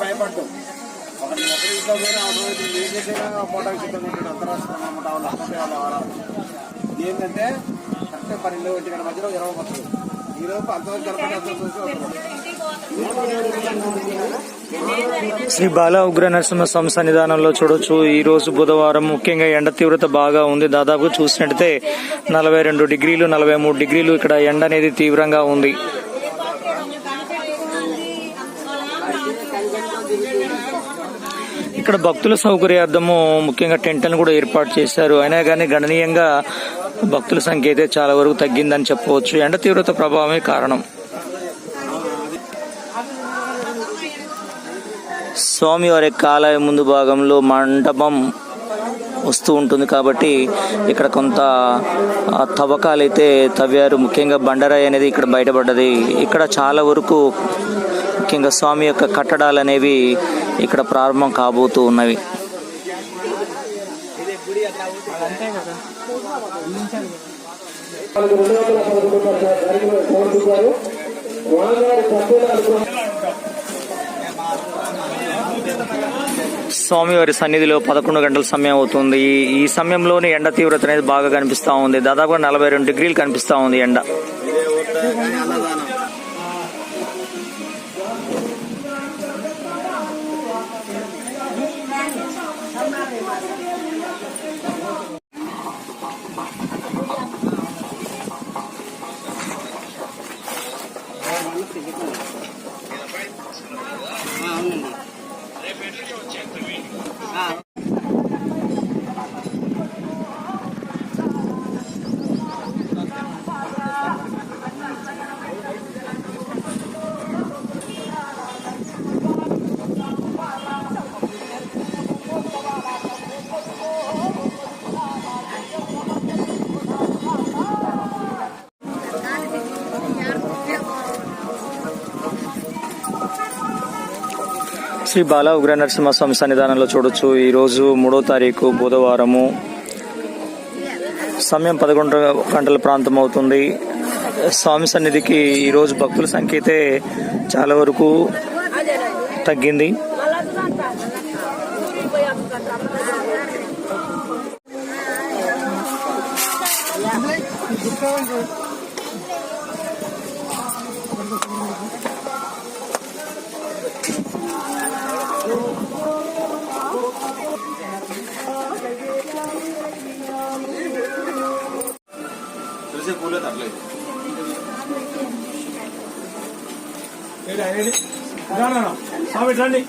భయపడ్డాం ఒకరి ఇంట్లో కూడా ఏం చేసేలా పోటాకి సిద్ధంగా ఉంటాడు అంతరాష్ట్ర వాళ్ళ ఏంటంటే కరెక్ట్ 12 గంటల మధ్యలో 20 మొత్తం ఈరోజు అంతవరకు జరపడం. శ్రీ బాల ఉగ్ర నరసింహ స్వామి సన్నిధానంలో చూడొచ్చు. ఈ రోజు బుధవారం ముఖ్యంగా ఎండ తీవ్రత బాగా ఉంది. దాదాపు చూసినట్టయితే 42 డిగ్రీలు 43 డిగ్రీలు ఇక్కడ ఎండ అనేది తీవ్రంగా ఉంది. ఇక్కడ భక్తుల సౌకర్యార్థము ముఖ్యంగా టెంట్లను కూడా ఏర్పాటు చేశారు. అయినా కానీ గణనీయంగా భక్తుల సంఖ్య అయితే చాలా వరకు తగ్గిందని చెప్పవచ్చు. ఎండ తీవ్రత ప్రభావమే కారణం. స్వామివారి ఆలయం ముందు భాగంలో మండపం వస్తూ ఉంటుంది కాబట్టి ఇక్కడ కొంత తవ్వకాలైతే తవ్వారు. ముఖ్యంగా బండరాయి అనేది ఇక్కడ బయటపడ్డది. ఇక్కడ చాలా వరకు ముఖ్యంగా స్వామి యొక్క కట్టడాలు అనేవి ఇక్కడ ప్రారంభం కాబోతూ ఉన్నవి. స్వామివారి సన్నిధిలో 11 గంటల సమయం అవుతుంది. ఈ సమయంలోనే ఎండ తీవ్రత అనేది బాగా కనిపిస్తా ఉంది. దాదాపుగా 42 డిగ్రీలు కనిపిస్తా ఉంది ఎండ. శ్రీ బాల ఉగ్ర నరసింహస్వామి సన్నిధానంలో చూడొచ్చు. ఈరోజు 3వ తారీఖు బుధవారము, సమయం 11 గంటల ప్రాంతం అవుతుంది. స్వామి సన్నిధికి ఈరోజు భక్తుల సంఖ్య అయితే చాలా వరకు తగ్గింది. స్వామి రండి.